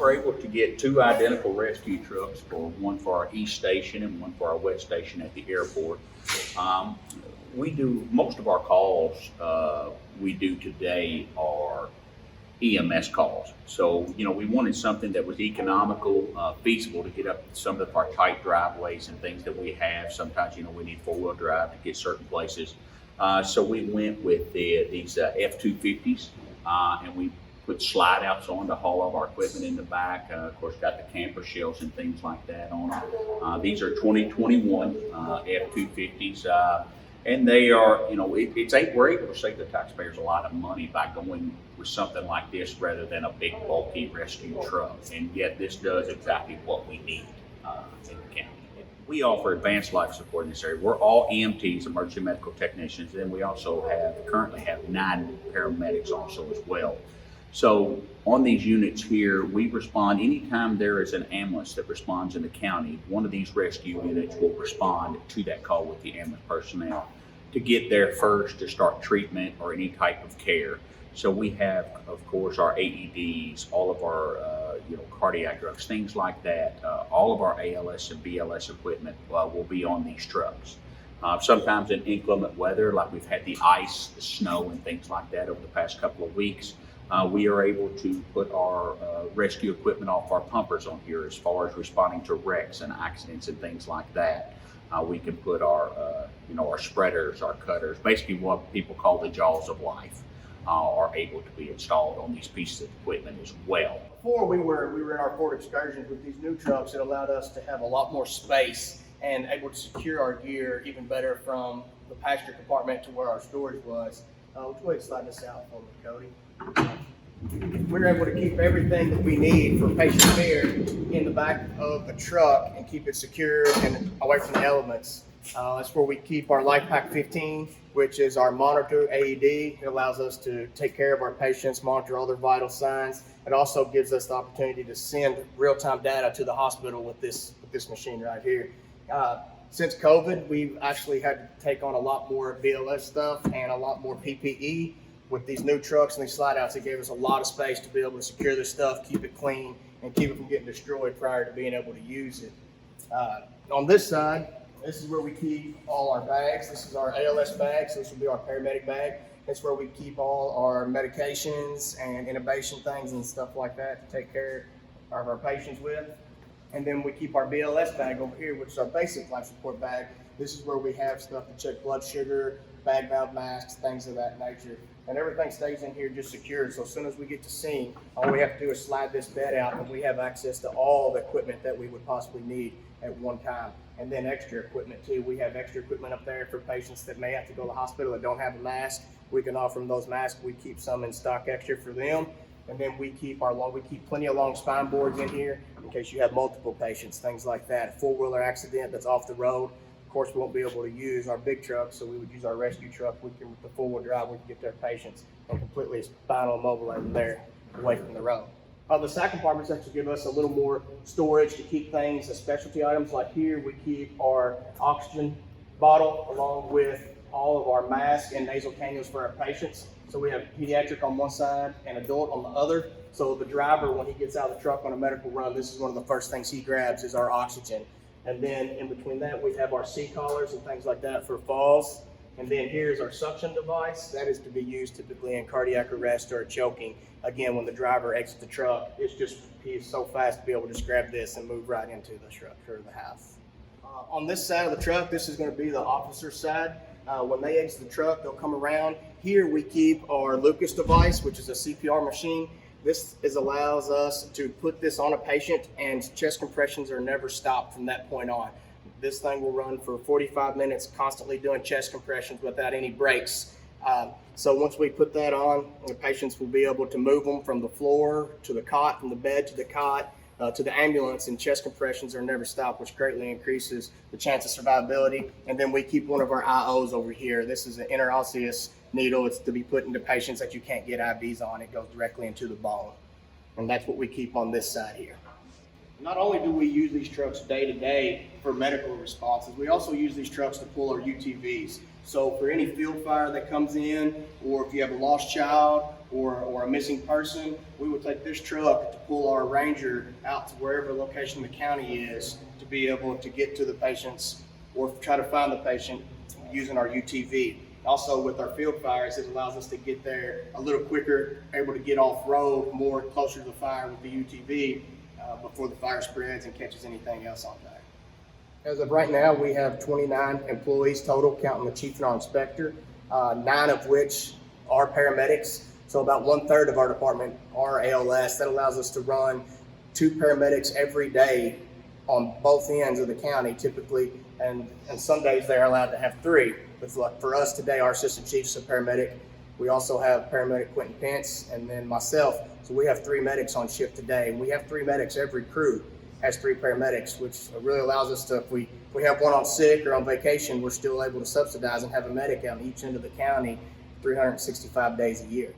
were able to get two identical rescue trucks, one for our east station and one for our west station at the airport. We do most of our calls we do today are EMS calls. So, we wanted something that was economical, feasible to get up some of our tight driveways and things that we have. Sometimes, we need four-wheel drive to get certain places. So we went with these F-250s, and we put slide outs on to haul all of our equipment in the back. Of course, got the camper shells and things like that on them. These are 2021 F-250s. And they are, we're able to save the taxpayers a lot of money by going with something like this rather than a big bulky rescue truck. And yet this does exactly what we need in the county. We offer advanced life support in this area. We're all EMTs, emergency medical technicians, and we also currently have 9 paramedics also as well. So on these units here, we respond anytime there is an ambulance that responds in the county. One of these rescue units will respond to that call with the ambulance personnel to get there first to start treatment or any type of care. So we have, of course, our AEDs, all of our cardiac drugs, things like that. All of our ALS and BLS equipment will be on these trucks. Sometimes in inclement weather, like we've had the ice, the snow, and things like that over the past couple of weeks, we are able to put our rescue equipment off our pumpers on here as far as responding to wrecks and accidents and things like that. We can put our spreaders, our cutters, basically what people call the jaws of life, are able to be installed on these pieces of equipment as well. Before we were in our port excursions with these new trucks, it allowed us to have a lot more space and able to secure our gear even better from the passenger compartment to where our storage was. We'll go ahead and slide this out for me, Cody. We're able to keep everything that we need for patient care in the back of the truck and keep it secure and away from the elements. That's where we keep our LifePak 15, which is our monitor AED. It allows us to take care of our patients, monitor all their vital signs. It also gives us the opportunity to send real-time data to the hospital with this machine right here. Since COVID, we've actually had to take on a lot more BLS stuff and a lot more PPE. With these new trucks and these slide outs, it gave us a lot of space to be able to secure this stuff, keep it clean, and keep it from getting destroyed prior to being able to use it. On this side, this is where we keep all our bags. This is our ALS bag, so this will be our paramedic bag. That's where we keep all our medications and intubation things and stuff like that to take care of our patients with. And then we keep our BLS bag over here, which is our basic life support bag. This is where we have stuff to check blood sugar, bag valve masks, things of that nature. And everything stays in here just secured. So as soon as we get to scene, all we have to do is slide this bed out and we have access to all the equipment that we would possibly need at one time. And then extra equipment too. We have extra equipment up there for patients that may have to go to the hospital that don't have a mask. We can offer them those masks. We keep some in stock extra for them. And then we keep plenty of long spine boards in here in case you have multiple patients, things like that. Four-wheeler accident that's off the road. Of course, we won't be able to use our big truck, so we would use our rescue truck. With the four-wheel drive, we can get their patients and completely spinal immobilize them there away from the road. The side compartments actually give us a little more storage to keep things as specialty items. Like here, we keep our oxygen bottle along with all of our masks and nasal cannulas for our patients. So we have pediatric on one side and adult on the other. So the driver, when he gets out of the truck on a medical run, this is one of the first things he grabs is our oxygen. And then in between that, we have our C-collars and things like that for falls. And then here's our suction device. That is to be used typically in cardiac arrest or choking. Again, when the driver exits the truck, he is so fast to be able to just grab this and move right into the truck or the house. On this side of the truck, this is going to be the officer side. When they exit the truck, they'll come around. Here we keep our Lucas device, which is a CPR machine. This allows us to put this on a patient and chest compressions are never stopped from that point on. This thing will run for 45 minutes, constantly doing chest compressions without any breaks. So once we put that on, the patients will be able to move them from the floor to the cot, from the bed to the cot, to the ambulance, and chest compressions are never stopped, which greatly increases the chance of survivability. And then we keep one of our IOs over here. This is an interosseous needle. It's to be put into patients that you can't get IVs on. It goes directly into the bone. And that's what we keep on this side here. Not only do we use these trucks day to day for medical responses, we also use these trucks to pull our UTVs. So for any field fire that comes in, or if you have a lost child or a missing person, we will take this truck to pull our ranger out to wherever location the county is to be able to get to the patients or try to find the patient using our UTV. Also with our field fires, it allows us to get there a little quicker, able to get off road more closer to the fire with the UTV before the fire spreads and catches anything else on fire. As of right now, we have 29 employees total, counting the chief and our inspector, 9 of which are paramedics. So about 1/3 of our department are ALS. That allows us to run 2 paramedics every day on both ends of the county typically, and some days they're allowed to have 3. But for us today, our assistant chief's a paramedic. We also have paramedic Quentin Pence and then myself. So we have 3 medics on shift today, and we have 3 medics. Every crew has 3 paramedics, which really allows us to, if we have one on sick or on vacation, we're still able to subsidize and have a medic out in each end of the county 365 days a year.